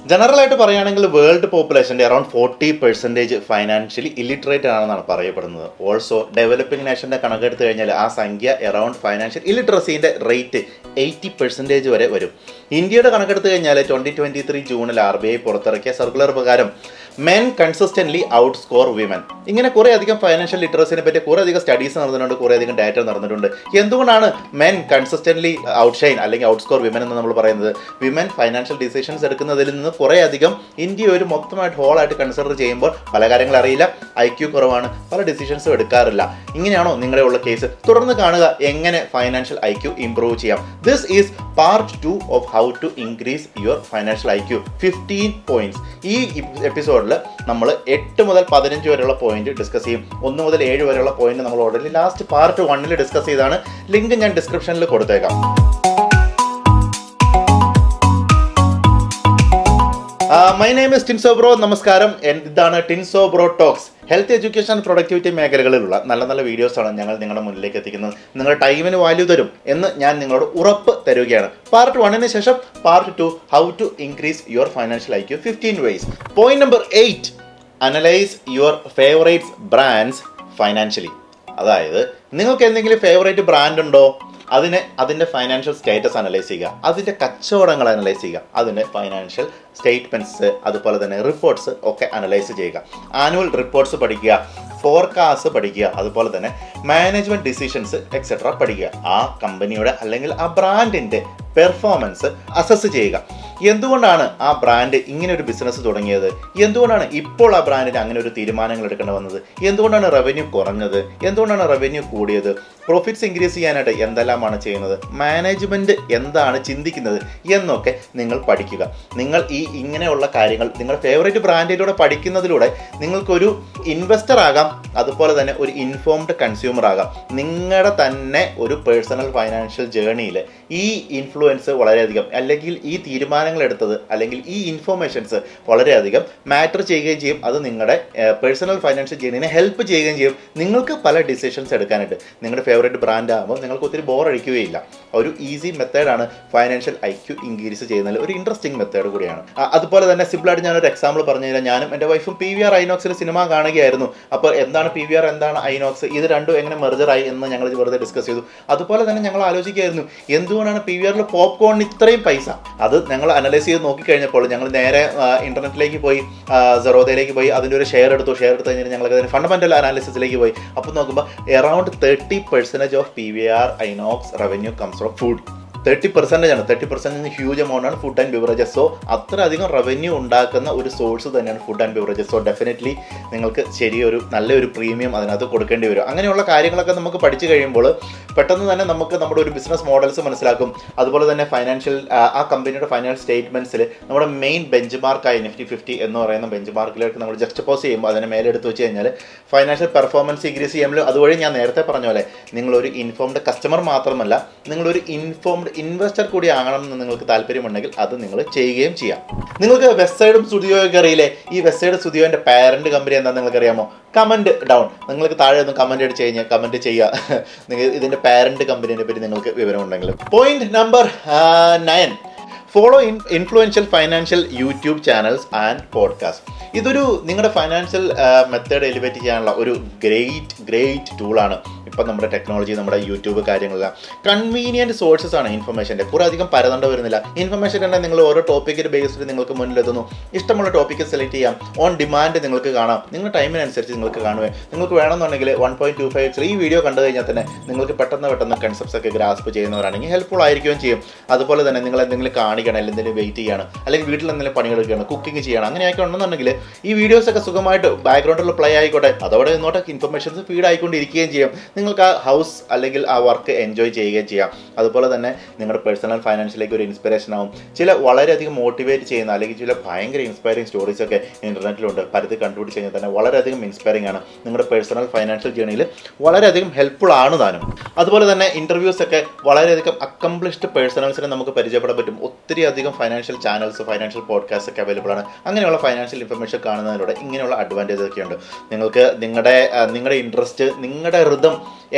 ജനറലായിട്ട് പറയുകയാണെങ്കിൽ world പോപ്പുലേഷൻ്റെ around 40% financially illiterate ആണെന്നാണ് പറയപ്പെടുന്നത്. ഓൾസോ ഡെവലപ്പിംഗ് നേഷൻ്റെ കണക്കെടുത്ത് കഴിഞ്ഞാൽ ആ സംഖ്യ അറൌണ്ട് ഫൈനാൻഷ്യൽ ഇല്ലിറ്ററസീൻ്റെ റേറ്റ് 80% വരെ വരും. ഇന്ത്യയുടെ കണക്കെടുത്ത് കഴിഞ്ഞാൽ 2023 ജൂണിൽ RBI പുറത്തിറക്കിയ സർക്കുലർ പ്രകാരം men consistently out score women. ഇങ്ങനെ കുറേ അധികം ഫൈനാൻഷ്യൽ ലിറ്ററസിനെ പറ്റി കുറേ അധികം സ്റ്റഡീസ് നടന്നിട്ടുണ്ട്, കുറേ അധികം ഡാറ്റ നടന്നിട്ടുണ്ട്. എന്തുകൊണ്ടാണ് മെൻ കൺസിസ്റ്റൻ്റ്ലി ഔട്ട്ഷൈൻ അല്ലെങ്കിൽ ഔട്ട് സ്കോർ വിമൻ എന്ന് നമ്മൾ പറയുന്നത്? വിമൻ ഫൈനാൻഷ്യൽ ഡിസിഷൻസ് എടുക്കുന്നതിൽ നിന്ന് കുറേ അധികം ഇന്ത്യ ഒരു മൊത്തമായിട്ട് ഹോളായിട്ട് കൺസിഡർ ചെയ്യുമ്പോൾ പല കാര്യങ്ങൾ അറിയില്ല, IQ കുറവാണ്, പല ഡിസിഷൻസും എടുക്കാറില്ല. ഇങ്ങനെയാണോ നിങ്ങളുടെ ഉള്ള കേസ്? തുടർന്ന് കാണുക എങ്ങനെ ഫൈനാൻഷ്യൽ IQ ഇംപ്രൂവ് ചെയ്യാം. This is part 2 of how to increase your financial IQ. 15 points. ഈ എപ്പിസോഡിൽ നമ്മൾ 8 മുതൽ 15 വരെയുള്ള പോയിന്റ് ഡിസ്കസ് ചെയ്യും. 1 മുതൽ 7 വരെയുള്ള പോയിന്റ് നമ്മൾ ഓൾറെഡി ലാസ്റ്റ് പാർട്ട് 1 ഡിസ്കസ് ചെയ്താണ്. ലിങ്ക് ഞാൻ ഡിസ്ക്രിപ്ഷനിൽ കൊടുത്തേക്കാം. My name is Tinso bro. നമസ്കാരം. ഇതാണ് Tinso bro talks. Health, education, productivity മേഖലകളിലുള്ള നല്ല നല്ല വീഡിയോസാണ് ഞങ്ങൾ നിങ്ങളുടെ മുന്നിലേക്ക് എത്തിക്കുന്നത്. നിങ്ങളുടെ ടൈമിന് വാല്യൂ തരും എന്ന് ഞാൻ നിങ്ങളോട് ഉറപ്പ് തരുകയാണ്. പാർട്ട് 1 ശേഷം part 2 how to increase your financial IQ 15 ways. Point number 8, analyse your favourites brands financially. അതായത് നിങ്ങൾക്ക് എന്തെങ്കിലും ഫേവറേറ്റ് ബ്രാൻഡ് ഉണ്ടോ? അതിൻ്റെ ഫൈനാൻഷ്യൽ സ്റ്റേറ്റസ് അനലൈസ് ചെയ്യുക, അതിൻ്റെ കച്ചവടങ്ങൾ അനലൈസ് ചെയ്യുക, അതിൻ്റെ ഫൈനാൻഷ്യൽ സ്റ്റേറ്റ്മെൻറ്റ്സ് അതുപോലെ തന്നെ റിപ്പോർട്ട്സ് ഒക്കെ അനലൈസ് ചെയ്യുക. ആനുവൽ റിപ്പോർട്ട്സ് പഠിക്കുക, ഫോർകാസ്റ്റ് പഠിക്കുക, അതുപോലെ തന്നെ മാനേജ്മെൻറ്റ് ഡിസിഷൻസ് എക്സെട്ര പഠിക്കുക. ആ കമ്പനിയുടെ അല്ലെങ്കിൽ ആ ബ്രാൻഡിൻ്റെ പെർഫോമൻസ് അസസ് ചെയ്യുക. എന്തുകൊണ്ടാണ് ആ ബ്രാൻഡ് ഇങ്ങനെ ഒരു ബിസിനസ് തുടങ്ങിയത്? എന്തുകൊണ്ടാണ് ഇപ്പോൾ ആ ബ്രാൻഡിന് അങ്ങനെ ഒരു തീരുമാനങ്ങൾ എടുക്കേണ്ടി വന്നത്? എന്തുകൊണ്ടാണ് റവന്യൂ കുറഞ്ഞത്? എന്തുകൊണ്ടാണ് റവന്യൂ കൂടിയത്? പ്രോഫിറ്റ്സ് ഇൻക്രീസ് ചെയ്യാനായിട്ട് എന്തെല്ലാമാണ് ചെയ്യുന്നത്? മാനേജ്മെൻറ്റ് എന്താണ് ചിന്തിക്കുന്നത് എന്നൊക്കെ നിങ്ങൾ പഠിക്കുക. നിങ്ങൾ ഇങ്ങനെയുള്ള കാര്യങ്ങൾ നിങ്ങളുടെ ഫേവറേറ്റ് ബ്രാൻഡിലൂടെ പഠിക്കുന്നതിലൂടെ നിങ്ങൾക്കൊരു ഇൻവെസ്റ്റർ ആകാം, അതുപോലെ തന്നെ ഒരു ഇൻഫോംഡ് കൺസ്യൂമർ ആകാം. നിങ്ങളുടെ തന്നെ ഒരു പേഴ്സണൽ ഫൈനാൻഷ്യൽ ജേർണിയിൽ ഈ ഇൻഫ്ലുവൻസ് വളരെയധികം, അല്ലെങ്കിൽ ഈ തീരുമാനങ്ങൾ എടുത്തത് അല്ലെങ്കിൽ ഈ ഇൻഫോർമേഷൻസ് വളരെയധികം മാറ്റർ ചെയ്യുകയും ചെയ്യും. അത് നിങ്ങളുടെ പേഴ്സണൽ ഫൈനാൻഷ്യൽ ജേർണിനെ ഹെൽപ്പ് ചെയ്യുകയും ചെയ്യും. നിങ്ങൾക്ക് പല ഡിസിഷൻസ് എടുക്കാനായിട്ട്. നിങ്ങളുടെ ഫേവറേറ്റ് ബ്രാൻഡ് ആകുമ്പോൾ നിങ്ങൾക്ക് ഒത്തിരി ബോർ അടിക്കുകയില്ല. ഒരു ഈസി മെത്തേഡാണ് ഫൈനാൻഷ്യൽ IQ ഇൻക്രീസ് ചെയ്യുന്നതിൽ ഒരു ഇൻട്രസ്റ്റിംഗ് മെത്തേഡ് കൂടിയാണ്. അതുപോലെ തന്നെ സിമ്പിളായിട്ട് ഞാനൊരു എക്സാമ്പിൾ പറഞ്ഞു തരാം. ഞാനും എൻ്റെ വൈഫും PVR ഐനോക്സിൽ സിനിമ കാണുകയായിരുന്നു. അപ്പോൾ എന്താണ് PVR, എന്താണ് ഐനോക്സ്, ഇത് രണ്ടും എങ്ങനെ മെർജറായി എന്ന് ഞങ്ങൾ വെറുതെ ഡിസ്കസ് ചെയ്തു. അതുപോലെ തന്നെ ഞങ്ങൾ ആലോചിക്കുകയായിരുന്നു എന്തുകൊണ്ടാണ് PVRൽ പോപ്കോണിന് ഇത്രയും പൈസ. അത് ഞങ്ങൾ അനലൈസ് ചെയ്ത് നോക്കിക്കഴിഞ്ഞപ്പോൾ ഞങ്ങൾ നേരെ ഇൻ്റർനെറ്റിലേക്ക് പോയി, സെറോദയിലേക്ക് പോയി, അതിൻ്റെ ഒരു ഷെയർ എടുത്ത് കഴിഞ്ഞാൽ ഞങ്ങൾക്ക് അതിന് ഫണ്ടമെൻ്റൽ അനാലിസിസിലേക്ക് പോയി. അപ്പോൾ നോക്കുമ്പോൾ around 30% of PVR Inox revenue comes from food. 30% ആണ്. 30% ഹ്യൂജ് എമൗണ്ട് ആണ് ഫുഡ് ആൻഡ് ബിവറേജസ്. സോ അത്രയധികം റവന്യൂ ഉണ്ടാക്കുന്ന ഒരു സോഴ്സ് തന്നെയാണ് food and beverages. So definitely നിങ്ങൾക്ക് നല്ലൊരു പ്രീമിയം അതിനകത്ത് കൊടുക്കേണ്ടി വരും. അങ്ങനെയുള്ള കാര്യങ്ങളൊക്കെ നമുക്ക് പഠിച്ചു കഴിയുമ്പോൾ പെട്ടെന്ന് തന്നെ നമുക്ക് നമ്മുടെ ഒരു ബിസിനസ് മോഡൽസ് മനസ്സിലാക്കും. അതുപോലെ തന്നെ ഫൈനാൻഷ്യൽ ആ കമ്പനിയുടെ ഫൈനാൻഷ്യൽ സ്റ്റേറ്റ്മെൻറ്റ്സിൽ നമ്മുടെ മെയിൻ ബെഞ്ച് മാർക്കായി Nifty 50 എന്ന് പറയുന്ന ബെഞ്ച് മാർക്കിലേക്ക് നമ്മൾ ജസ്റ്റ്പോസ് ചെയ്യുമ്പോൾ അതിനെ മേലെടുത്ത് വെച്ച് കഴിഞ്ഞാൽ ഫൈനാൻഷ്യൽ പെർഫോമൻസ് ഇൻക്രീസ് ചെയ്യുമ്പോൾ അതുവഴി ഞാൻ നേരത്തെ പറഞ്ഞ പോലെ നിങ്ങളൊരു ഇൻഫോംഡ് കസ്റ്റമർ മാത്രമല്ല, നിങ്ങളൊരു ഇൻഫോംഡ് ഇൻവെസ്റ്റർ കൂടി ആകണം എന്ന് നിങ്ങൾക്ക് താല്പര്യമുണ്ടെങ്കിൽ അത് നിങ്ങൾ ചെയ്യുകയും ചെയ്യാം. നിങ്ങൾക്ക് വെസ്റ്റ്സൈഡും സ്റ്റുഡിയോയൊക്കെ അറിയില്ലേ? ഈ വെസ്റ്റ്സൈഡ് സ്റ്റുഡിയോൻ്റെ പാരന്റ് കമ്പനി എന്താണെന്ന് നിങ്ങൾക്ക് അറിയാമോ? Comment down. നിങ്ങൾക്ക് താഴെ ഒന്ന് കമൻറ്റ് അടിച്ച് കഴിഞ്ഞാൽ കമൻറ്റ് ചെയ്യുക നിങ്ങൾ ഇതിൻ്റെ പാരന്റ് കമ്പനീനെ പറ്റി നിങ്ങൾക്ക് വിവരമുണ്ടെങ്കിൽ. Point number 9, follow influential financial YouTube channels and podcast. ഇതൊരു നിങ്ങളുടെ ഫൈനാൻഷ്യൽ മെത്തേഡ് എലിവേറ്റ് ചെയ്യാനുള്ള ഒരു ഗ്രേറ്റ് ടൂളാണ്. ഇപ്പം നമ്മുടെ ടെക്നോളജി, നമ്മുടെ യൂട്യൂബ് കാര്യങ്ങളെല്ലാം കൺവീനിയൻറ്റ് സോഴ്സസ് ആണ് ഇൻഫർമേഷൻ്റെ. കുറേ അധികം പരതണ്ട വരുന്നില്ല. ഇൻഫർമേഷൻ തന്നെ നിങ്ങൾ ഓരോ ടോപ്പിക്കിൻ്റെ ബേസിൽ നിങ്ങൾക്ക് മുന്നിലെത്തുന്നു. ഇഷ്ടമുള്ള ടോപ്പിക്ക് സെലക്ട് ചെയ്യാം. ഓൺ ഡിമാൻഡ് നിങ്ങൾക്ക് കാണാം. നിങ്ങളുടെ ടൈമിനനുസരിച്ച് നിങ്ങൾക്ക് കാണുകയും നിങ്ങൾക്ക് വേണമെന്നുണ്ടെങ്കിൽ 1.25x ഈ വീഡിയോ കണ്ടു കഴിഞ്ഞാൽ തന്നെ നിങ്ങൾക്ക് പെട്ടെന്ന് കൺസെപ്റ്റ്സ് ഒക്കെ ഗ്രാസ്പ് ചെയ്യുന്നവരാണെങ്കിൽ ഹെൽപ്ഫുൾ ആയിരിക്കുകയും ചെയ്യും. അതുപോലെ തന്നെ നിങ്ങൾ എന്തെങ്കിലും കാണിക്കണം, അല്ലെങ്കിൽ എന്തെങ്കിലും വെയിറ്റ് ചെയ്യണം, അല്ലെങ്കിൽ വീട്ടിൽ എന്തെങ്കിലും പണിയെടുക്കുകയാണ്, കുക്കിംഗ് ചെയ്യണം, അങ്ങനെയൊക്കെ ഉണ്ടെന്നുണ്ടെങ്കിൽ ഈ വീഡിയോസൊക്കെ സുഖമായിട്ട് ബാക്ക്ഗ്രൗണ്ടിൽ പ്ലേ ആയിക്കോട്ടെ, അതോടെ ഇന്നോട്ട് ഇൻഫർമേഷൻസ് ഫീഡ് ആയിക്കൊണ്ടിരിക്കുകയും ചെയ്യും. നിങ്ങൾക്ക് ആ ഹൗസ് അല്ലെങ്കിൽ ആ വർക്ക് എൻജോയ് ചെയ്യുകയും ചെയ്യാം. അതുപോലെ തന്നെ നിങ്ങളുടെ പേഴ്സണൽ ഫൈനാൻഷ്യലേക്ക് ഒരു ഇൻസ്പിറേഷൻ ആവും. ചില വളരെയധികം മോട്ടിവേറ്റ് ചെയ്യുന്ന അല്ലെങ്കിൽ ചില ഭയങ്കര ഇൻസ്പയറിംഗ് സ്റ്റോറീസൊക്കെ ഇൻ്റർനെറ്റിലുണ്ട്. പരത്തി കണ്ടുപിടിച്ച് കഴിഞ്ഞാൽ തന്നെ വളരെയധികം ഇൻസ്പയറിംഗ് ആണ്. നിങ്ങളുടെ പേഴ്സണൽ ഫൈനാൻഷ്യൽ ജേർണിയിൽ വളരെയധികം ഹെൽപ്ഫുൾ ആണ് താനും. അതുപോലെ തന്നെ ഇൻ്റർവ്യൂസൊക്കെ വളരെയധികം അക്കംപ്ലിഷ്ഡ് പേഴ്സണൽസിനെ നമുക്ക് പരിചയപ്പെടാൻ പറ്റും. ഒത്തിരി അധികം ഫൈനാൻഷ്യൽ ചാനൽസ്, ഫൈനാൻഷ്യൽ പോഡ്കാസ്റ്റ് ഒക്കെ അവൈലബിൾ ആണ്. അങ്ങനെയുള്ള ഫൈനാൻഷ്യൽ ഇൻഫർമേഷൻ കാണുന്നതിലൂടെ ഇങ്ങനെയുള്ള അഡ്വാൻറ്റേജ് ഒക്കെ ഉണ്ട്. നിങ്ങൾക്ക് നിങ്ങളുടെ ഇൻട്രസ്റ്റ്, നിങ്ങളുടെ റിതം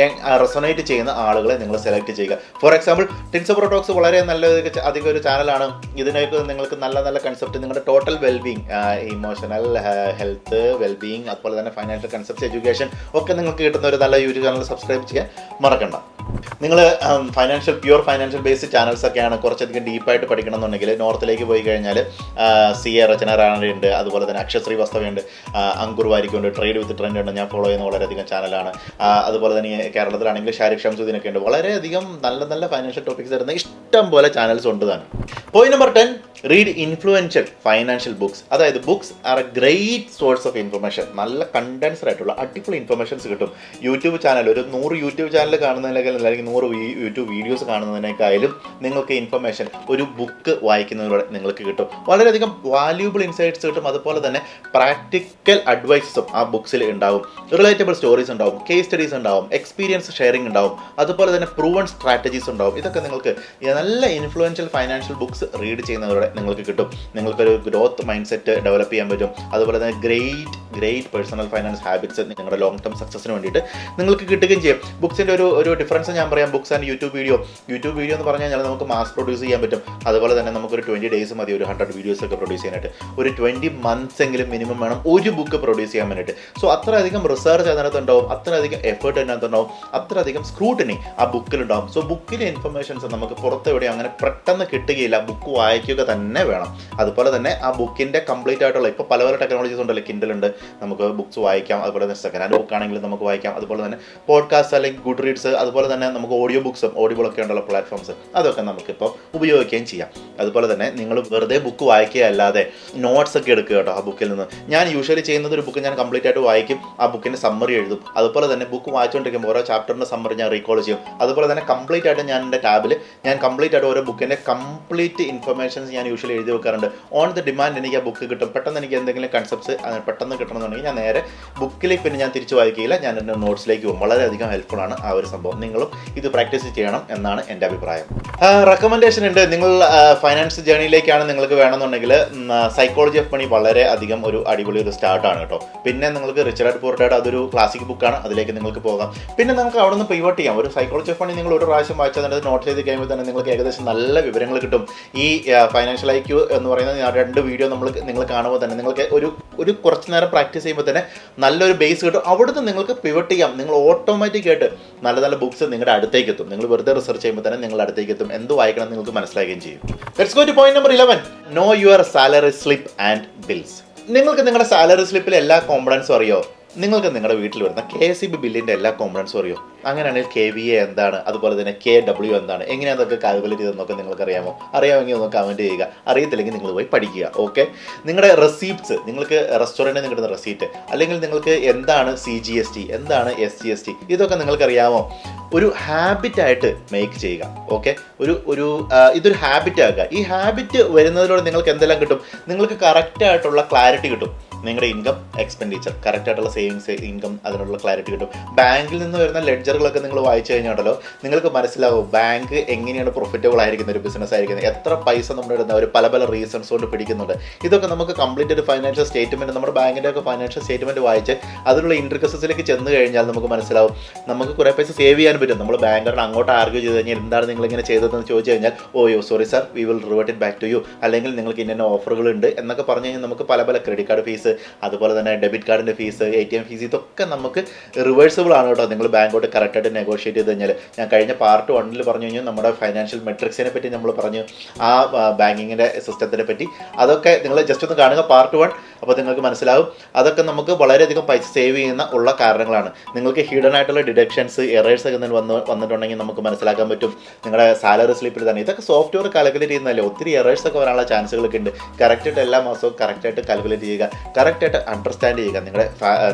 റെസൊനേറ്റ് ചെയ്യുന്ന ആളുകളെ നിങ്ങൾ സെലക്ട് ചെയ്യുക. ഫോർ എക്സാമ്പിൾ, ടിൻസോ ബ്രോ ടോക്സ് വളരെ നല്ല അധികം ഒരു ചാനലാണ്. ഇതിനൊക്കെ നിങ്ങൾക്ക് നല്ല നല്ല കൺസെപ്റ്റ്, നിങ്ങളുടെ total wellbeing, emotional health, wellbeing, അതുപോലെ തന്നെ ഫൈനാൻഷ്യൽ കൺസെപ്റ്റ്സ്, എഡ്യൂക്കേഷൻ ഒക്കെ നിങ്ങൾക്ക് കിട്ടുന്ന ഒരു നല്ല യൂട്യൂബ് ചാനൽ സബ്സ്ക്രൈബ് ചെയ്യാൻ മറക്കണ്ട. നിങ്ങൾ പ്യുവർ ഫൈനാൻഷ്യൽ ബേസ്ഡ് ചാനൽസ് ഒക്കെയാണ് കുറച്ചധികം ഡീപ്പായിട്ട് പഠിക്കണം എന്നുണ്ടെങ്കിൽ നോർത്തിലേക്ക് പോയി കഴിഞ്ഞാൽ CA രചന റാണയുണ്ട്, അതുപോലെ തന്നെ അക്ഷയ് ശ്രീവാസ്തവയുണ്ട്, അങ്കുർ വാരിക്കുണ്ട്, ട്രേഡ് വിത്ത് ട്രെൻഡ് ഉണ്ട്, ഞാൻ ഫോളോ ചെയ്യുന്ന വളരെയധികം ചാനലാണ്. അതുപോലെ തന്നെ കേരളത്തിലാണെങ്കിൽ ഷാരിഖ് ഷംസുദ്ദീനൊക്കെ ഉണ്ട്. വളരെയധികം നല്ല നല്ല ഫൈനാൻഷ്യൽ ടോപ്പിക്സ് തരുന്ന ഇഷ്ടം പോലെ ചാനൽസ് ഉണ്ട് തന്നെ. Point number 10, read influential financial books. അതായത് books are a great source of information. നല്ല കണ്ടൻസ്ഡ് ആയിട്ടുള്ള അടിപൊളി ഇൻഫർമേഷൻസ് കിട്ടും. യൂട്യൂബ് ചാനൽ, ഒരു 100 യൂട്യൂബ് ചാനൽ കാണുന്നതിനേക്കാളും അല്ലെങ്കിൽ 100 യൂട്യൂബ് വീഡിയോസ് കാണുന്നതിനേക്കാളും നിങ്ങൾക്ക് ഇൻഫർമേഷൻ ഒരു ബുക്ക് വായിക്കുന്നതിലൂടെ നിങ്ങൾക്ക് കിട്ടും. വളരെയധികം വാല്യൂബിൾ ഇൻസൈറ്റ്സ് കിട്ടും. അതുപോലെ തന്നെ പ്രാക്ടിക്കൽ അഡ്വൈസസും ആ ബുക്സിൽ ഉണ്ടാവും. റിലേറ്റബിൾ സ്റ്റോറീസ് ഉണ്ടാവും, കേസ് സ്റ്റഡീസ് ഉണ്ടാവും, എക്സ്പീരിയൻസ് ഷെയറിംഗ് ഉണ്ടാവും, അതുപോലെ തന്നെ പ്രൂവൺ സ്ട്രാറ്റജീസ് ഉണ്ടാവും. ഇതൊക്കെ നിങ്ങൾക്ക് നല്ല ഇൻഫ്ലുവൻഷ്യൽ ഫൈനാൻഷ്യൽ ബുക്സ് റീഡ് ചെയ്യുന്നതിലൂടെ നിങ്ങൾക്ക് കിട്ടും. നിങ്ങൾക്കൊരു ഗ്രോത്ത് മൈൻഡ് സെറ്റ് ഡെവലപ്പ് ചെയ്യാൻ പറ്റും. അതുപോലെ തന്നെ ഗ്രേറ്റ് പേഴ്സണൽ ഫൈനാൻസ് ഹാബിറ്റ്സ് നിങ്ങളുടെ ലോങ് ടേം സക്സസിന് വേണ്ടിയിട്ട് നിങ്ങൾക്ക് കിട്ടുകയും ചെയ്യും. ബുക്സിൻ്റെ ഒരു ഡിഫറൻസ് ഞാൻ പറയാം. ബുക്സ് ആൻഡ് യൂട്യൂബ് വീഡിയോ എന്ന് പറഞ്ഞു കഴിഞ്ഞാൽ നമുക്ക് മാസ് പ്രൊഡ്യൂസ് ചെയ്യാൻ പറ്റും. അതുപോലെ തന്നെ നമുക്കൊരു 20 ഡേയ്സ് മതി ഒരു 100 വീഡിയോസ് ഒക്കെ പ്രൊഡ്യൂസ് ചെയ്യാനായിട്ട്. ഒരു 20 months എങ്കിലും മിനിമം വേണം ഒരു ബുക്ക് പ്രൊഡ്യൂസ് ചെയ്യാൻ വേണ്ടിയിട്ട്. സോ അത്രയധികം റിസർച്ച് അതിനകത്തുണ്ടാവും, അത്രയധികം എഫേർട്ട് അതിനകത്തുണ്ടാവും, അത്രയധികം സ്ക്രൂട്ടിനി ആ ബുക്കിലുണ്ടാവും. സോ ബുക്കിലെ ഇൻഫർമേഷൻസ് നമുക്ക് പുറത്തെവിടെ അങ്ങനെ പെട്ടെന്ന് കിട്ടുകയില്ല. ബുക്ക് വായിക്കുക തന്നെ വേണം. അതുപോലെ തന്നെ ആ ബുക്കിൻ്റെ കംപ്ലീറ്റ് ആയിട്ടുള്ള ഇപ്പോൾ പല ടെക്നോളജീസ് ഉണ്ടല്ലോ. കിൻഡൽ ഉണ്ട്, നമുക്ക് ബുക്സ് വായിക്കാം. അതുപോലെ തന്നെ സെക്കൻഡ് ഹാൻഡ് ബുക്ക് ആണെങ്കിലും നമുക്ക് വായിക്കാം. അതുപോലെ തന്നെ പോഡ്കാസ്റ്റ് അല്ലെങ്കിൽ ഗുഡ് റീഡ്സ്, അതുപോലെ തന്നെ നമുക്ക് ഓഡിയോ ബുക്സും ഓഡിയോബിളൊക്കെ ഉണ്ടല്ലോ പ്ലാറ്റ്ഫോംസ്, അതൊക്കെ നമുക്കിപ്പോൾ ഉപയോഗിക്കുകയും ചെയ്യാം. അതുപോലെ തന്നെ നിങ്ങൾ വെറുതെ ബുക്ക് വായിക്കുക അല്ലാതെ നോട്ട്സ് ഒക്കെ എടുക്കുക കേട്ടോ ആ ബുക്കിൽ നിന്ന്. ഞാൻ യൂഷ്വലി ചെയ്യുന്നത് ഒരു ബുക്ക് ഞാൻ കംപ്ലീറ്റ് ആയിട്ട് വായിക്കും, ആ ബുക്കിൻ്റെ സമ്മറി എഴുതും. അതുപോലെ തന്നെ ബുക്ക് വായിച്ചുകൊണ്ടിരിക്കുമ്പോൾ ഓരോ ചാപ്റ്ററിൻ്റെ സമ്മറി ഞാൻ റീകോൾ ചെയ്യും. അതുപോലെ തന്നെ കംപ്ലീറ്റ് ആയിട്ട് ഞാൻ എൻ്റെ ടാബിൽ കംപ്ലീറ്റ് ആയിട്ട് ഓരോ ബുക്കിൻ്റെ കംപ്ലീറ്റ് ഇൻഫർമേഷൻസ് ഞാൻ യൂഷ്വലി എഴുതി വെക്കാറുണ്ട്. ഓൺ ദ ഡിമാൻഡ് എനിക്ക് ആ ബുക്ക് കിട്ടും. പെട്ടെന്ന് എനിക്ക് എന്തെങ്കിലും കൺസെപ്റ്റ്സ് പെട്ടെന്ന് കിട്ടണമെന്നുണ്ടെങ്കിൽ ഞാൻ നേരെ ബുക്കിലേക്ക് പിന്നെ ഞാൻ തിരിച്ചു വായിക്കുകയില്ല, ഞാൻ എൻ്റെ നോട്ട്സിലേക്ക് പോകും. വളരെയധികം ഹെൽപ്ഫുൾ ആണ് ആ ഒരു സംഭവം. നിങ്ങളും ഇത് പ്രാക്ടീസ് ചെയ്യണം എന്നാണ് എൻ്റെ അഭിപ്രായം. റെക്കമെൻഡേഷൻ ഉണ്ട്. നിങ്ങൾ ഫൈനാൻസ് ജേണിയിലേക്കാണ് നിങ്ങൾക്ക് വേണമെന്നുണ്ടെങ്കിൽ സൈക്കോളജി ഓഫ് മണി വളരെ അധികം ഒരു അടിപൊളി ഒരു സ്റ്റാർട്ടാണ് കേട്ടോ. പിന്നെ നിങ്ങൾക്ക് റിച്ച് ഡാഡ് പൂർ ഡാഡ് അതൊരു ക്ലാസിക് ബുക്കാണ്, അതിലേക്ക് നിങ്ങൾക്ക് പോകാം. പിന്നെ നിങ്ങൾക്ക് അവിടെ നിന്ന് പിവോട്ട് ചെയ്യാം. ഒരു സൈക്കോളജി ഓഫ് മണി നിങ്ങൾ ഒരു പ്രാവശ്യം വായിച്ചാൽ തന്നെ നോട്ട് ചെയ്ത് കഴിയുമ്പോൾ തന്നെ നിങ്ങൾക്ക് ഏകദേശം നല്ല വിവരങ്ങൾ കിട്ടും. ഈ ഫൈനാൻഷ്യൽ IQ എന്ന് പറയുന്ന 2 വീഡിയോ നിങ്ങൾ കാണുമ്പോൾ തന്നെ നിങ്ങൾക്ക് ഒരു കുറച്ച് നേരം പ്രാക്ടീസ് ചെയ്യുമ്പോൾ തന്നെ നല്ലൊരു ബേസ് കിട്ടും. അവിടുന്ന് നിങ്ങൾക്ക് പിവട്ട് ചെയ്യാം. നിങ്ങൾ ഓട്ടോമാറ്റിക് ആയിട്ട് നല്ല നല്ല ബുക്സ് നിങ്ങളുടെ അടുത്തേക്ക് എത്തും. നിങ്ങൾ വെറുതെ റിസർച്ച് ചെയ്യുമ്പോൾ തന്നെ നിങ്ങളുടെ അടുത്തേക്ക് എത്തും. എന്ത് വായിക്കണം നിങ്ങൾക്ക് മനസ്സിലാക്കുകയും ചെയ്യും. Let's go to point number 11, no your salary slip and bills. നിങ്ങൾക്ക് നിങ്ങളുടെ സാലറി സ്ലിപ്പിൽ എല്ലാ കോമ്പണൻസും അറിയോ? നിങ്ങൾക്ക് നിങ്ങളുടെ വീട്ടിൽ വരുന്ന KCB ബില്ലിൻ്റെ എല്ലാ കോമ്പണൻസും അറിയോ? അങ്ങനെയാണെങ്കിൽ KVA എന്താണ്, അതുപോലെ തന്നെ KW എന്താണ്, എങ്ങനെയാണ് അതൊക്കെ കാൽക്കുലേറ്റ് ചെയ്തെന്നൊക്കെ നിങ്ങൾക്ക് അറിയാമെങ്കിൽ ഒന്ന് കമൻറ്റ് ചെയ്യുക. അറിയത്തില്ലെങ്കിൽ നിങ്ങൾ പോയി പഠിക്കുക. ഓക്കെ, നിങ്ങളുടെ റെസീപ്റ്റ്സ്, നിങ്ങൾക്ക് റെസ്റ്റോറൻറ്റിൽ നിന്ന് കിട്ടുന്ന റെസീറ്റ്, അല്ലെങ്കിൽ നിങ്ങൾക്ക് എന്താണ് CGST, എന്താണ് SGST, ഇതൊക്കെ നിങ്ങൾക്കറിയാമോ? ഒരു ഹാബിറ്റായിട്ട് മേക്ക് ചെയ്യുക. ഓക്കെ, ഇതൊരു ഹാബിറ്റ് ആക്കുക. ഈ ഹാബിറ്റ് വരുന്നതിലൂടെ നിങ്ങൾക്ക് എന്തെല്ലാം കിട്ടും? നിങ്ങൾക്ക് കറക്റ്റായിട്ടുള്ള ക്ലാരിറ്റി കിട്ടും. നിങ്ങളുടെ ഇൻകം എക്സ്പെൻഡിച്ചർ കറക്റ്റായിട്ടുള്ള സേവിങ്സ് ഇൻകം അതിനുള്ള ക്ലാരിറ്റി കിട്ടും. ബാങ്കിൽ നിന്ന് വരുന്ന ലെഡ്ജറുകളൊക്കെ നിങ്ങൾ വായിച്ചു കഴിഞ്ഞാണല്ലോ നിങ്ങൾക്ക് മനസ്സിലാവും ബാങ്ക് എങ്ങനെയാണ് പ്രോഫിറ്റബിൾ ആയിരിക്കുന്ന ഒരു ബിസിനസ് ആയിരിക്കുന്നത്, എത്ര പൈസ നമ്മുടെ ഇടുന്ന ഒരു പല റീസൺസ് കൊണ്ട് പിടിക്കുന്നുണ്ട്. ഇതൊക്കെ നമുക്ക് കംപ്ലീറ്റ് ഒരു ഫൈനാൻഷ്യൽ സ്റ്റേറ്റ്മെൻറ്റ്, നമ്മുടെ ബാങ്കിൻ്റെ ഒക്കെ ഫൈനാൻഷ്യൽ സ്റ്റേറ്റ്മെൻറ്റ് വായിച്ച് അതിലുള്ള ഇൻട്രിക്കസിലേക്ക് ചെന്ന് കഴിഞ്ഞാൽ നമുക്ക് മനസ്സിലാവും നമുക്ക് കുറേ പൈസ സേവ് ചെയ്യാൻ പറ്റും. നമ്മൾ ബാങ്കറിന് അങ്ങോട്ട് ആർഗ്യൂ ചെയ്ത് കഴിഞ്ഞാൽ എന്താണ് നിങ്ങളിങ്ങനെ ചെയ്തതെന്ന് ചോദിച്ചു കഴിഞ്ഞാൽ sorry sir, we will revert it back to you, അല്ലെങ്കിൽ നിങ്ങൾക്ക് ഇന്ന ഓഫറുകളുണ്ട് എന്നൊക്കെ പറഞ്ഞു കഴിഞ്ഞാൽ നമുക്ക് പല ക്രെഡിറ്റ് കാർഡ് ഫീസ്, അതുപോലെ തന്നെ ഡെബിറ്റ് കാർഡിൻ്റെ ഫീസ്, ATM ഫീസ്, ഇതൊക്കെ നമുക്ക് റിവേഴ്സിബിൾ ആണ് കേട്ടോ. നിങ്ങൾ ബാങ്കോട്ട് കറക്റ്റായിട്ട് നെഗോഷിയേറ്റ് ചെയ്ത് കഴിഞ്ഞാൽ. ഞാൻ കഴിഞ്ഞ പാർട്ട് 1 പറഞ്ഞു കഴിഞ്ഞാൽ നമ്മുടെ ഫൈനാൻഷ്യൽ മെട്രിക്സിനെ പറ്റി നമ്മൾ പറഞ്ഞു, ആ ബാങ്കിങ്ങിൻ്റെ സിസ്റ്റത്തിനെ പറ്റി. അതൊക്കെ നിങ്ങൾ ജസ്റ്റ് ഒന്ന് കാണുക പാർട്ട് 1, അപ്പോൾ നിങ്ങൾക്ക് മനസ്സിലാവും. അതൊക്കെ നമുക്ക് വളരെയധികം പൈസ സേവ് ചെയ്യുന്ന ഉള്ള കാരണങ്ങളാണ്. നിങ്ങൾക്ക് ഹിഡൻ ആയിട്ടുള്ള ഡിഡക്ഷൻസ്, എറേഴ്സ് ഒക്കെ വന്നിട്ടുണ്ടെങ്കിൽ നമുക്ക് മനസ്സിലാക്കാൻ പറ്റും. നിങ്ങളുടെ സാലറി സ്ലിപ്പിൽ തന്നെ ഇതൊക്കെ സോഫ്റ്റ്വെയർ കാൽക്കുലേറ്റ് ചെയ്യുന്നതല്ലേ, ഒത്തിരി എറേഴ്സ് ഒക്കെ വരാനുള്ള ചാൻസുകളൊക്കെ ഉണ്ട്. കറക്റ്റായിട്ട് എല്ലാ മാസവും കറക്റ്റായിട്ട് കാൽക്കുലേറ്റ് ചെയ്യുക, കറക്റ്റായിട്ട് അണ്ടർസ്റ്റാൻഡ് ചെയ്യുക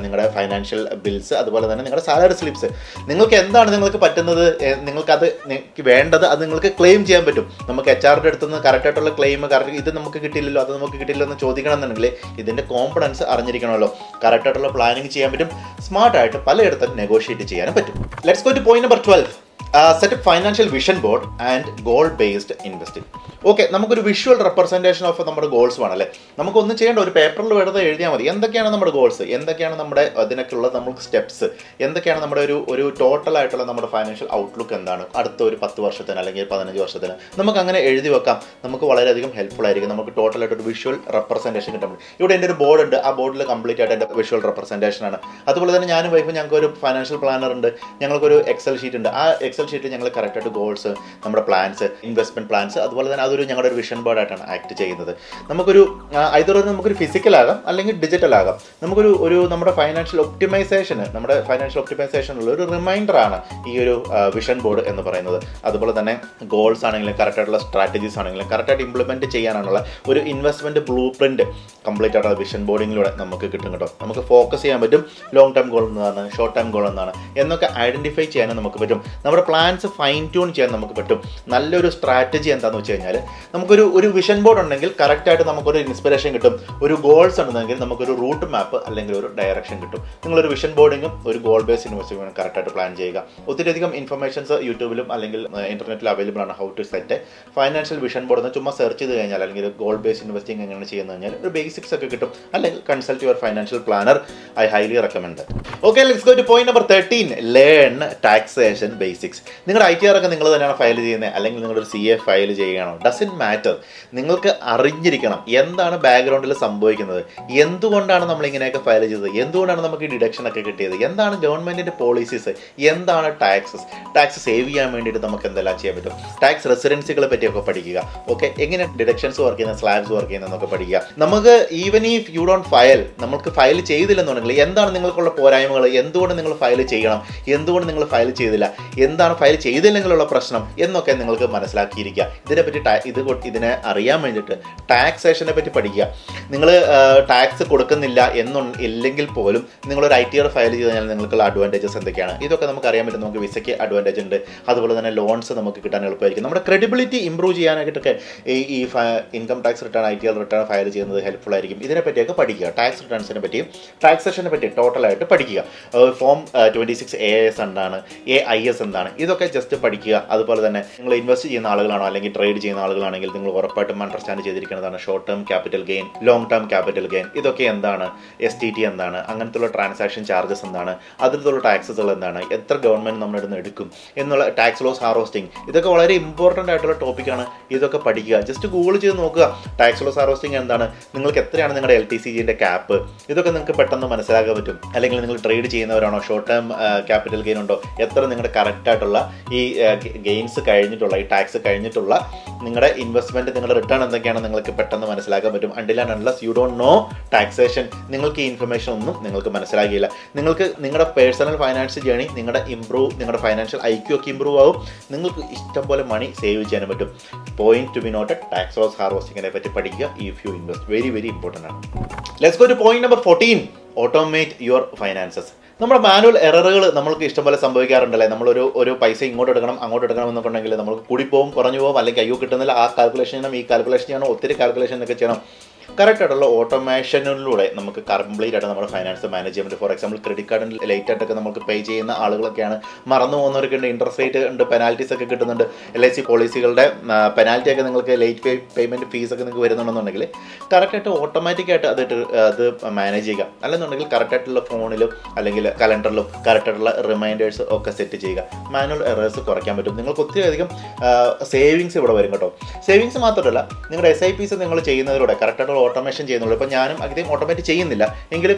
നിങ്ങളുടെ ഫൈനാൻഷ്യൽ ബിൽസ്, അതുപോലെ തന്നെ നിങ്ങളുടെ സാലറി സ്ലിപ്സ്. നിങ്ങൾക്ക് എന്താണ് നിങ്ങൾക്ക് പറ്റുന്നത്, നിങ്ങൾക്കത് വേണ്ടത്, അത് നിങ്ങൾക്ക് ക്ലെയിം ചെയ്യാൻ പറ്റും. നമുക്ക് HR-ൻ്റെ അടുത്ത് നിന്ന് കറക്റ്റായിട്ടുള്ള ക്ലെയിം, ഇത് നമുക്ക് കിട്ടിയില്ലല്ലോ, അത് നമുക്ക് കിട്ടിയില്ലോ എന്ന് ചോദിക്കണം എന്നുണ്ടെങ്കിൽ ഇതിൻ്റെ കോമ്പണൻസ് അറിഞ്ഞിരിക്കണമല്ലോ. കറക്റ്റായിട്ടുള്ള പ്ലാനിങ് ചെയ്യാൻ പറ്റും, സ്മാർട്ടായിട്ട് പലയിടത്തും നെഗോഷിയേറ്റ് ചെയ്യാനും പറ്റും. Let's go to point number 12, set up financial vision board and goal based investing. Okay, നമുക്കൊരു വിഷ്വൽ റെപ്രസെൻറ്റേഷൻ ഓഫ് നമ്മുടെ ഗോൾസ് വേണം അല്ലേ. നമുക്കൊന്നും ചെയ്യേണ്ട, ഒരു പേപ്പറിൽ വെറുതെ എഴുതിയാൽ മതി എന്തൊക്കെയാണ് നമ്മുടെ ഗോൾസ്, എന്തൊക്കെയാണ് നമ്മുടെ അതിനൊക്കെയുള്ള നമുക്ക് സ്റ്റെപ്സ്, എന്തൊക്കെയാണ് നമ്മുടെ ഒരു ടോട്ടൽ ആയിട്ടുള്ള നമ്മുടെ ഫൈനാൻഷ്യൽ ഔട്ട്ലുക്ക് എന്താണ് അടുത്ത ഒരു 10 വർഷത്തിന് അല്ലെങ്കിൽ 15 വർഷത്തിന്. നമുക്ക് അങ്ങനെ എഴുതി വെക്കാം. നമുക്ക് വളരെയധികം ഹെൽപ്ഫുൾ ആയിരിക്കും. നമുക്ക് ടോട്ടലായിട്ട് ഒരു വിഷ്വൽ റെപ്രസെൻറ്റേഷൻ കിട്ടാൻ പറ്റും. ഇവിടെ എൻ്റെ ഒരു ബോർഡ് ഉണ്ട്, ആ ബോർഡിൽ കംപ്ലീറ്റ് ആയിട്ട് എൻ്റെ വിഷ്വൽ റെപ്രസെൻറ്റേഷൻ ആണ്. അതുപോലെ തന്നെ ഞാനും വൈഫും ഞങ്ങൾക്ക് ഒരു ഫൈനാൻഷ്യൽ പ്ലാനർ ഉണ്ട്, ഞങ്ങൾക്കൊരു എക്സൽ ഷീറ്റ് ഉണ്ട്. ആ എക്സൽ ഷീറ്റിൽ ഞങ്ങൾ കറക്റ്റായിട്ട് ഗോൾസ്, നമ്മുടെ പ്ലാൻസ്, ഇൻവെസ്റ്റ്മെന്റ് പ്ലാൻസ്, അതുപോലെ തന്നെ അതൊരു ഞങ്ങളുടെ ഒരു വിഷൻ ബോർഡായിട്ടാണ് ആക്ട് ചെയ്യുന്നത്. നമുക്കൊരു നമുക്കൊരു ഫിസിക്കൽ ആകാം അല്ലെങ്കിൽ ഡിജിറ്റൽ ആകാം. നമുക്കൊരു നമ്മുടെ ഫൈനാൻഷ്യൽ ഒപ്റ്റിമൈസേഷനുള്ള ഒരു റിമൈൻഡറാണ് ഈ ഒരു വിഷൻ ബോർഡ് എന്ന് പറയുന്നത്. അതുപോലെ തന്നെ ഗോൾസ് ആണെങ്കിലും കറക്റ്റായിട്ടുള്ള സ്ട്രാറ്റജീസ് ആണെങ്കിലും കറക്റ്റായിട്ട് ഇംപ്ലിമെൻറ്റ് ചെയ്യാനുള്ള ഒരു ഇൻവെസ്റ്റ്മെൻറ്റ് ബ്ലൂ പ്രിൻറ്റ് കംപ്ലീറ്റ് ആയിട്ടുള്ള വിഷൻ ബോർഡിങ്ങിലൂടെ നമുക്ക് കിട്ടും കേട്ടോ. നമുക്ക് ഫോക്കസ് ചെയ്യാൻ പറ്റും. ലോങ് ടൈം ഗോൾ എന്താണ്, ഷോർട്ട് ടൈം ഗോൾ എന്താണ് എന്നൊക്കെ ഐഡൻറ്റിഫൈ ചെയ്യാനും നമുക്ക് പറ്റും. നമ്മുടെ പ്ലാൻസ് ഫൈൻ ട്യൂൺ ചെയ്യാൻ നമുക്ക് പറ്റും. നല്ലൊരു സ്ട്രാറ്റജി എന്താണെന്ന് വെച്ച് കഴിഞ്ഞാൽ നമുക്കൊരു വിഷൻ ബോർഡ് ഉണ്ടെങ്കിൽ കറക്റ്റായിട്ട് നമുക്കൊരു ഇൻസ്പിറേഷൻ കിട്ടും. ഒരു ഗോൾസ് ഉണ്ടെങ്കിൽ നമുക്കൊരു റൂട്ട് മാപ്പ് അല്ലെങ്കിൽ ഒരു ഡയറക്ഷൻ കിട്ടും. നിങ്ങളൊരു വിഷൻ ബോർഡിങ്ങും ഒരു ഗോൾ ബേസ്ഡ് ഇൻവെസ്റ്റ്മെന്റ് കറക്റ്റായിട്ട് പ്ലാൻ ചെയ്യുക. ഒത്തിരിയധികം ഇൻഫർമേഷൻസ് യൂട്യൂബിലും അല്ലെങ്കിൽ ഇന്റർനെറ്റിൽ അവൈലബിൾ ആണ്. How to set financial vision board എന്ന് ചുമ്മാ സെർച്ച് ചെയ്ത് കഴിഞ്ഞാൽ അല്ലെങ്കിൽ ഗോൾ ബേസ്ഡ് ഇൻവെസ്റ്റിംഗ് എങ്ങനെ ചെയ്യുന്നത് കഴിഞ്ഞാൽ ഒരു ബേസിക്സ് ഒക്കെ കിട്ടും. അല്ലെങ്കിൽ consult your financial planner, I highly recommend. Okay, let's go to point number 13, learn taxation basics. നിങ്ങളുടെ ITR ഒക്കെ നിങ്ങൾ തന്നെയാണ് ഫയൽ ചെയ്യുന്നത് അല്ലെങ്കിൽ നിങ്ങളൊരു CA ഫയൽ ചെയ്യുകയാണോ, ഡസൻറ്റ് മാറ്റർ. നിങ്ങൾക്ക് അറിഞ്ഞിരിക്കണം എന്താണ് ബാക്ക്ഗ്രൗണ്ടിൽ സംഭവിക്കുന്നത്, എന്തുകൊണ്ടാണ് നമ്മൾ ഇങ്ങനെയൊക്കെ ഫയൽ ചെയ്തത്, എന്തുകൊണ്ടാണ് നമുക്ക് ഈ ഡിഡക്ഷൻ ഒക്കെ കിട്ടിയത്, എന്താണ് ഗവൺമെൻറ്റിൻ്റെ പോളിസീസ്, എന്താണ് ടാക്സ് സേവ് ചെയ്യാൻ വേണ്ടിയിട്ട് നമുക്ക് എന്തെല്ലാം ചെയ്യാൻ പറ്റും, ടാക്സ് റെസിഡൻസികളെ പറ്റിയൊക്കെ പഠിക്കുക. ഓക്കെ, എങ്ങനെ ഡിഡക്ഷൻസ് വർക്ക് ചെയ്യുന്നത്, സ്ലാബ്സ് വർക്ക് ചെയ്യുന്നതെന്നൊക്കെ പഠിക്കുക. നമുക്ക് even if you don't file, നമുക്ക് ഫയൽ ചെയ്തില്ലെന്നുണ്ടെങ്കിൽ എന്താണ് നിങ്ങൾക്കുള്ള പോരായ്മകൾ, എന്തുകൊണ്ട് നിങ്ങൾ ഫയൽ ചെയ്യണം, എന്തുകൊണ്ട് നിങ്ങൾ ഫയൽ ചെയ്തില്ല, എന്താണ് ഫയൽ ചെയ്തില്ലെങ്കിലുള്ള പ്രശ്നം എന്നൊക്കെ നിങ്ങൾക്ക് മനസ്സിലാക്കിയിരിക്കുക. ഇതിനെ അറിയാൻ വേണ്ടിയിട്ട് ടാക്സേഷനെ പറ്റി പഠിക്കുക. നിങ്ങൾ ടാക്സ് കൊടുക്കുന്നില്ല ഇല്ലെങ്കിൽ പോലും നിങ്ങളൊരു ITR ഫയൽ ചെയ്ത് കഴിഞ്ഞാൽ നിങ്ങൾക്കുള്ള അഡ്വാൻറ്റേജസ് എന്തൊക്കെയാണ്, ഇതൊക്കെ നമുക്ക് അറിയാൻ പറ്റും. നമുക്ക് വിസയ്ക്ക് അഡ്വാൻറ്റേജ് ഉണ്ട്, അതുപോലെ തന്നെ ലോൺസ് നമുക്ക് കിട്ടാൻ എളുപ്പമായിരിക്കും. നമ്മുടെ ക്രെഡിബിലിറ്റി ഇംപ്രൂവ് ചെയ്യാനായിട്ടൊക്കെ ഈ income tax return, ITR return file ചെയ്യുന്നത് ഹെൽപ്ഫുൾ ആയിരിക്കും. ഇതിനെപ്പറ്റിയൊക്കെ പഠിക്കുക. ടാക്സ് റിട്ടേൺസിനെ പറ്റിയും ടാക്സേഷനെ പറ്റി ടോട്ടലായിട്ട് പഠിക്കുക. ഫോം 26 AIS എന്താണ്, AIS എന്താണ്, ഇതൊക്കെ ജസ്റ്റ് പഠിക്കുക. അതുപോലെ തന്നെ നിങ്ങൾ ഇൻവെസ്റ്റ് ചെയ്യുന്ന ആളുകളാണോ അല്ലെങ്കിൽ ട്രേഡ് ചെയ്യുന്ന ആളുകളാണെങ്കിൽ നിങ്ങൾ ഉറപ്പായിട്ടും അണ്ടർസ്റ്റാൻഡ് ചെയ്തിരിക്കുന്നതാണ് short term capital gain, long term capital gain, ഇതൊക്കെ എന്താണ്, STT എന്താണ്, അങ്ങനത്തുള്ള ട്രാൻസാക്ഷൻ ചാർജസ് എന്താണ്, അതിലുള്ള ടാക്സസുകൾ എന്താണ്, എത്ര ഗവൺമെൻറ് നമ്മുടെ അടുത്ത് എടുക്കും എന്നുള്ള ടാക്സ് ലോസ് ഹാർവെസ്റ്റിംഗ്, ഇതൊക്കെ വളരെ ഇമ്പോർട്ടൻ്റ് ആയിട്ടുള്ള ടോപ്പിക്കാണ്. ഇതൊക്കെ പഠിക്കുക. ജസ്റ്റ് ഗൂഗിൾ ചെയ്ത് നോക്കുക ടാക്സ് ലോസ് ഹാർവെസ്റ്റിംഗ് എന്താണ്, നിങ്ങൾക്ക് എത്രയാണ് നിങ്ങളുടെ LTCGൻ്റെ ക്യാപ്പ്, ഇതൊക്കെ നിങ്ങൾക്ക് പെട്ടെന്ന് മനസ്സിലാക്കാൻ പറ്റും. അല്ലെങ്കിൽ നിങ്ങൾ ട്രേഡ് ചെയ്യുന്നവരാണോ, ഷോർട്ട് ടേം ക്യാപിറ്റൽ ഗെയിൻ ഉണ്ടോ, എത്ര നിങ്ങളുടെ കറക്റ്റായിട്ടുള്ള ഈ ഗെയിൻസ് കഴിഞ്ഞിട്ടുള്ള ഈ ടാക്സ് കഴിഞ്ഞിട്ടുള്ള നിങ്ങളുടെ ഇൻവെസ്റ്റ്മെൻറ്റ്, നിങ്ങളുടെ റിട്ടേൺ എന്തൊക്കെയാണ് നിങ്ങൾക്ക് പെട്ടെന്ന് മനസ്സിലാക്കാൻ പറ്റും. Until and unless you don't know taxation, നിങ്ങൾക്ക് ഈ ഇൻഫർമേഷൻ ഒന്നും നിങ്ങൾക്ക് മനസ്സിലാകില്ല. നിങ്ങൾക്ക് നിങ്ങളുടെ പേഴ്സണൽ ഫൈനാൻഷ്യൽ ജേണി, നിങ്ങളുടെ ഫൈനാൻഷ്യൽ IQ ഒക്കെ ഇമ്പ്രൂവ് ആവും. നിങ്ങൾക്ക് ഇഷ്ടംപോലെ മണി സേവ് ചെയ്യാനും പറ്റും. Point to be noted, tax loss ഹാർവെസ്റ്റിങ്ങിനെ പറ്റി പഠിക്കുക. If you invest, very very important ആണ്. Let's go to point number 14, automate your finances. നമ്മുടെ മാനുവൽ എററുകൾ നമ്മൾക്ക് ഇഷ്ടംപോലെ സംഭവിക്കാറുണ്ടല്ലേ. നമ്മളൊരു പൈസ ഇങ്ങോട്ട് എടുക്കണം അങ്ങോട്ട് എടുക്കണം എന്നൊക്കെയുണ്ടെങ്കിൽ നമുക്ക് കൂടിപ്പോവും, കുറഞ്ഞു പോകും, അല്ലെങ്കിൽ അയ്യോ കിട്ടുന്നില്ല, ആ കാൽക്കുലേഷൻ ചെയ്യണം, ഈ കാൽക്കുലേഷൻ ചെയ്യണം, ഒത്തിരി കാൽക്കുലേഷൻ ഒക്കെ ചെയ്യണം. കറക്റ്റായിട്ടുള്ള ഓട്ടോമേഷനിലൂടെ നമുക്ക് കംപ്ലീറ്റ് ആയിട്ട് നമ്മുടെ ഫൈനാൻസ് മാനേജ് ചെയ്യാൻ പറ്റും. ഫോർ എക്സാമ്പിൾ ക്രെഡിറ്റ് കാർഡിൽ ലേറ്റ് ആയിട്ടൊക്കെ നമുക്ക് പേ ചെയ്യുന്ന ആളുകളൊക്കെയാണ്, മറന്നു പോകുന്നവർക്ക് ഉണ്ട്, ഇൻട്രസ്റ്റ് റേറ്റ് ഉണ്ട്, പെനാൽറ്റീസ് ഒക്കെ കിട്ടുന്നുണ്ട്. LIC പോളിസികളുടെ പെനാൽറ്റി ഒക്കെ നിങ്ങൾക്ക് ലേറ്റ് പേയ്മെൻറ്റ് ഫീസ് ഒക്കെ നിങ്ങൾക്ക് വരുന്നുണ്ടെന്നുണ്ടെങ്കിൽ കറക്റ്റായിട്ട് ഓട്ടോമാറ്റിക്കായിട്ട് അത് മാനേജ് ചെയ്യുക. അല്ലെന്നുണ്ടെങ്കിൽ കറക്റ്റായിട്ടുള്ള ഫോണിലും അല്ലെങ്കിൽ കലണ്ടറിലും കറക്റ്റായിട്ടുള്ള റിമൈൻഡേഴ്സ് ഒക്കെ സെറ്റ് ചെയ്യുക. മാനുവൽ എറേഴ്സ് കുറയ്ക്കാൻ പറ്റും. നിങ്ങൾക്ക് ഒത്തിരി അധികം സേവിങ്സ് ഇവിടെ വരും കേട്ടോ. സേവിങ്സ് മാത്രമല്ല, നിങ്ങളുടെ SIPs നിങ്ങൾ ചെയ്യുന്നതിലൂടെ കറക്റ്റായിട്ടുള്ള ഓട്ടോമേഷൻ ചെയ്യുന്നുള്ളൂ. ഇപ്പോൾ ഞാനും അധികം ഓട്ടോമേറ്റ് ചെയ്യുന്നില്ല എങ്കിലും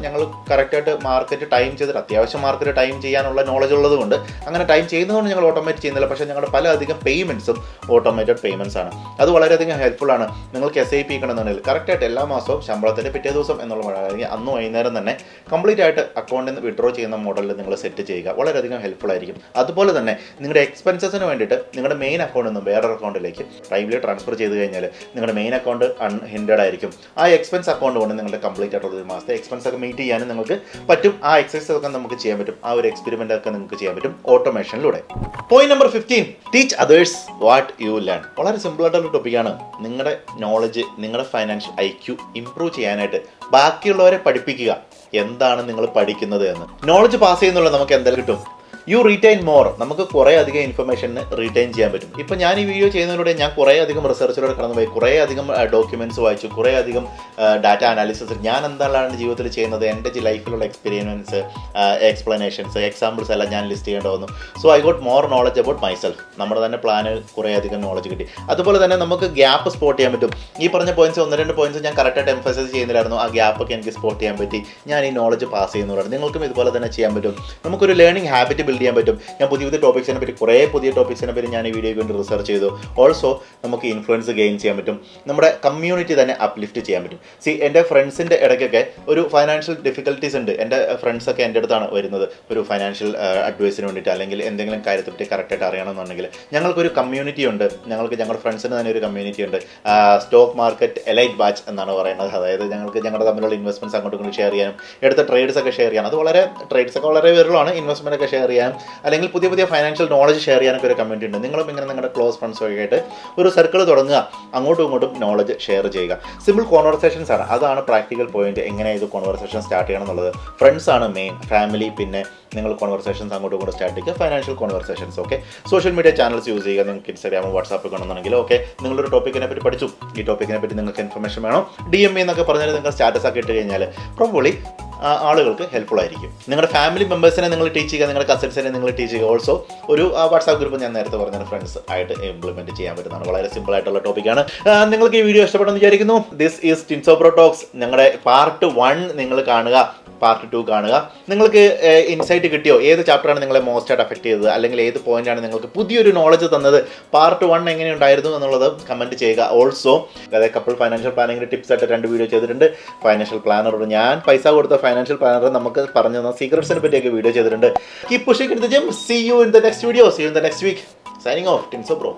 ഞങ്ങൾ കറക്റ്റായിട്ട് മാർക്കറ്റ് ടൈം ചെയ്തിട്ട് അത്യാവശ്യം മാർക്കറ്റ് ടൈം ചെയ്യാനുള്ള നോളജ് ഉള്ളത് കൊണ്ട് അങ്ങനെ ടൈം ചെയ്യുന്നതുകൊണ്ട് ഞങ്ങൾ ഓട്ടോമേറ്റ് ചെയ്യുന്നില്ല. പക്ഷേ ഞങ്ങളുടെ പല അധികം പേയ്മെൻറ്റ്സും ഓട്ടോമേറ്റഡ് പേയ്മെൻറ്റ്സ് ആണ്. അത് വളരെയധികം ഹെൽപ്ഫുൾ ആണ്. നിങ്ങൾക്ക് SIP ചെയ്യണമെന്നുണ്ടെങ്കിൽ കറക്റ്റായിട്ട് എല്ലാ മാസവും ശമ്പളത്തിൻ്റെ പിറ്റേ ദിവസം എന്നുള്ള അല്ലെങ്കിൽ അന്ന് വൈകുന്നേരം തന്നെ കംപ്ലീറ്റ് ആയിട്ട് അക്കൗണ്ടിൽ നിന്ന് വിഡ്രോ ചെയ്യുന്ന മോഡലിൽ നിങ്ങൾ സെറ്റ് ചെയ്യുക. വളരെയധികം ഹെൽപ്ഫുൾ ആയിരിക്കും. അതുപോലെ തന്നെ നിങ്ങളുടെ എക്സ്പെൻസസിന് വേണ്ടിയിട്ട് നിങ്ങളുടെ മെയിൻ അക്കൗണ്ടിൽ നിന്ന് വേറൊരു അക്കൗണ്ടിലേക്ക് ടൈമിൽ ട്രാൻസ്ഫർ ചെയ്ത് കഴിഞ്ഞാൽ നിങ്ങളുടെ മെയിൻ അക്കൗണ്ട് ഹിൻഡഡ് ആയിരിക്കും. ആ എക്സ്പെൻസ് അക്കൗണ്ട് കൊണ്ട് നിങ്ങളുടെ കംപ്ലീറ്റ് ആയിട്ടുള്ള ഒരു മാസത്തെ എക്സ്പെൻസ് ഒക്കെ മീറ്റ് ചെയ്യാനും നിങ്ങൾക്ക് പറ്റും. ആ എക്സസൈസ് ഒക്കെ നമുക്ക് ചെയ്യാൻ പറ്റും. ആ ഒരു എക്സ്പെരിമെൻ്റ് ഒക്കെ നിങ്ങൾക്ക് ചെയ്യാൻ പറ്റും ഓട്ടോമേഷനിലൂടെ. Point number 15, teach others what you learn. വളരെ സിമ്പിൾ ആയിട്ടുള്ള ടോപ്പിക്കാണ്. നിങ്ങളുടെ നോളജ്, നിങ്ങളുടെ ഫൈനാൻഷ്യൽ IQ ഇംപ്രൂവ് ചെയ്യാനായിട്ട് ബാക്കിയുള്ളവരെ പഠിപ്പിക്കുക എന്താണ് നിങ്ങൾ പഠിക്കുന്നത് എന്ന്. നോളജ് പാസ് ചെയ്യുന്നുള്ള നമുക്ക് എന്തെങ്കിലും കിട്ടും. You retain more. നമുക്ക് കുറേ അധികം ഇൻഫർമേഷന് റീറ്റെയിൻ ചെയ്യാൻ പറ്റും. ഇപ്പം ഞാൻ ഈ വീഡിയോ ചെയ്യുന്നതിലൂടെ ഞാൻ കുറേ അധികം റിസർച്ചിലൂടെ കടന്നുപോയി, കുറേ അധികം ഡോക്യുമെൻറ്റ്സ് വായിച്ചു, കുറേ അധികം ഡാറ്റ അനാലിസിസ്, ഞാൻ എന്താണ് ജീവിതത്തിൽ ചെയ്യുന്നത്, എൻ്റെ ലൈഫിലുള്ള എക്സ്പീരിയൻസ്, എക്സ്പ്ലനേഷൻസ്, എക്സാമ്പിൾസ് എല്ലാം ഞാൻ ലിസ്റ്റ് ചെയ്യേണ്ടി വന്നു. So I got more knowledge about myself. നമ്മുടെ തന്നെ പ്ലാന് കുറേ അധികം നോളജ് കിട്ടി. അതുപോലെ തന്നെ നമുക്ക് ഗ്യാപ്പ് സ്പോട്ട് ചെയ്യാൻ പറ്റും. ഈ പറഞ്ഞ പോയിന്റ്സ് 1-2 പോയിന്റ്സ് ഞാൻ കറക്റ്റായിട്ട് എംഫസൈസ് ചെയ്യുന്നില്ലായിരുന്നു. ആ ഗ്യാപ്പൊക്കെ എനിക്ക് സ്പോട്ട് ചെയ്യാൻ പറ്റി. ഞാൻ ഈ നോളജ് പാസ് ചെയ്യുന്നവരാണ്. നിങ്ങൾക്കും ഇതുപോലെ തന്നെ ചെയ്യാൻ പറ്റും. നമുക്കൊരു ലേണിംഗ് ഹാബിറ്റ് ബിൽഡ് ചെയ്യാൻ പറ്റും. ഞാൻ പുതിയ പുതിയ ടോപ്പിക്സിനെ പറ്റി, കുറേ പുതിയ ടോപ്പിക്സിനെ പറ്റി ഞാൻ ഈ വീഡിയോയ്ക്ക് വേണ്ടി റിസർച്ച് ചെയ്തു. ഓൾസോ നമുക്ക് ഇൻഫ്ലുവൻസ് ഗെയിൻ ചെയ്യാൻ പറ്റും. നമ്മുടെ കമ്മ്യൂണിറ്റി തന്നെ അപ്ലിഫ്റ്റ് ചെയ്യാൻ പറ്റും. എൻ്റെ ഫ്രണ്ട്സിൻ്റെ ഇടയ്ക്കൊക്കെ ഒരു ഫൈനാൻഷ്യൽ ഡിഫിക്കൽട്ടീസ് ഉണ്ട്. എൻ്റെ ഫ്രണ്ട്സൊക്കെ എൻ്റെ അടുത്താണ് വരുന്നത് ഒരു ഫൈനാൻഷ്യൽ അഡ്വൈസിന് വേണ്ടിയിട്ട്, അല്ലെങ്കിൽ എന്തെങ്കിലും കാര്യത്തെ പറ്റി കറക്റ്റായിട്ട് അറിയണമെന്നുണ്ടെങ്കിൽ. ഞങ്ങൾക്കൊരു കമ്മ്യൂണിറ്റി ഉണ്ട്. ഞങ്ങളുടെ ഫ്രണ്ട്സിന് തന്നെ ഒരു കമ്മ്യൂണിറ്റി ഉണ്ട്. സ്റ്റോക്ക് മാർക്കറ്റ് എലൈറ്റ് ബാച്ച് എന്നാണ് പറയുന്നത്. അതായത് ഞങ്ങളുടെ തമ്മിലുള്ള ഇൻവെസ്റ്റ്മെൻറ്റ്സ് അങ്ങോട്ടും ഇങ്ങോട്ട് ഷെയർ ചെയ്യാനും, എടുത്ത ട്രേഡ്സ് ഒക്കെ ഷെയർ ചെയ്യാനും, ട്രേഡ്സ് ഒക്കെ വളരെ വിരളമാണ്, ഇൻവെസ്റ്റ്മെൻ്റ് ഒക്കെ ഷെയർ ചെയ്യാനും, അല്ലെങ്കിൽ പുതിയ പുതിയ ഫൈനാൻഷ്യൽ നോളജ് ഷെയർ ചെയ്യാനൊക്കെ ഒരു കമ്മ്യൂണിറ്റി ഉണ്ട്. നിങ്ങളും ഇങ്ങനെ നിങ്ങളുടെ ക്ലോസ് ഫ്രണ്ട്സൊക്കെ ആയിട്ട് ഒരു സർക്കിൾ തുടങ്ങുക, അങ്ങോട്ടും ഇങ്ങോട്ടും നോളജ് ഷെയർ ചെയ്യുക. സിമ്പിൾ കോൺവെർസേഷൻസ് ആണ്. അതാണ് പ്രാക്ടിക്കൽ പോയിന്റ്. എങ്ങനെ ഇത് കോൺവെർസേഷൻ സ്റ്റാർട്ട് ചെയ്യണം എന്നുള്ളത്. ഫ്രണ്ട്സ് ആണ് മെയിൻ, ഫാമിലി, പിന്നെ നിങ്ങൾ കോൺവെർസേഷൻസ് അങ്ങോട്ടും ഇങ്ങോട്ടും സ്റ്റാർട്ട് ചെയ്യുക. Financial conversations. Okay, social media channels use ചെയ്യുക. നിങ്ങൾക്ക് ഇൻസ്റ്റാഗ്രാമോ വാട്സാപ്പ് കാണുന്നുണ്ടെങ്കിൽ ഓക്കെ, നിങ്ങളൊരു ടോപ്പിക്കിനെ പറ്റി പഠിച്ചു, ഈ ടോപ്പിക്കിനെ പറ്റി നിങ്ങൾക്ക് ഇൻഫർമേഷൻ വേണം, DM എന്നൊക്കെ പറഞ്ഞാൽ നിങ്ങൾ സ്റ്റാറ്റസ് ആക്കി ഇട്ട് കഴിഞ്ഞാൽ പ്രോബബ്ലി ആളുകൾക്ക് ഹെൽപ്ഫുൾ ആയിരിക്കും. നിങ്ങളുടെ ഫാമിലി മെമ്പേഴ്സിനെ നിങ്ങൾ ടീച്ച് ചെയ്യുക, നിങ്ങളുടെ കസിൻസിനെ നിങ്ങൾ ടീച്ച് ചെയ്യുക. ഓൾസോ ഒരു വാട്സാപ്പ് ഗ്രൂപ്പ് ഞാൻ നേരത്തെ പറഞ്ഞ ഫ്രണ്ട്സ് ആയിട്ട് ഇംപ്ലിമെൻറ്റ് ചെയ്യാൻ പറ്റുന്നതാണ്. വളരെ സിമ്പിൾ ആയിട്ടുള്ള ടോപ്പിക്കാണ്. നിങ്ങൾക്ക് ഈ വീഡിയോ ഇഷ്ടപ്പെടുമെന്ന് വിചാരിക്കുന്നു. This is Tinso bro talks. ഞങ്ങളുടെ പാർട്ട് 1 നിങ്ങൾ കാണുക, പാർട്ട് 2 കാണുക. നിങ്ങൾക്ക് ഇൻസൈറ്റ് കിട്ടിയോ? ഏത് ചാപ്റ്ററാണ് നിങ്ങളെ മോസ്റ്റ് ആയിട്ട് അഫക്ട് ചെയ്തത്, അല്ലെങ്കിൽ ഏത് പോയിന്റാണ് നിങ്ങൾക്ക് പുതിയൊരു നോളജ് തന്നത്? പാർട്ട് 1 എങ്ങനെയുണ്ടായിരുന്നു എന്നുള്ളത് കമൻറ്റ് ചെയ്യുക. ഓൾസോ അതായത് കപ്പിൾ ഫൈനാൻഷ്യൽ പ്ലാനിങ്ങിൻ്റെ ടിപ്സ് ആയിട്ട് 2 വീഡിയോ ചെയ്തിട്ടുണ്ട്. ഫൈനാൻഷ്യൽ പ്ലാനറോട് ഞാൻ പൈസ കൊടുത്ത ഫൈനാൻഷ്യൽ പ്ലാനർ നമുക്ക് പറഞ്ഞു തന്ന സീക്രട്സിനെ പറ്റിയൊക്കെ വീഡിയോ ചെയ്തിട്ടുണ്ട്. Keep pushing in the gym. See you in the next video. See you in the next week. Signing off, Tinso Bro.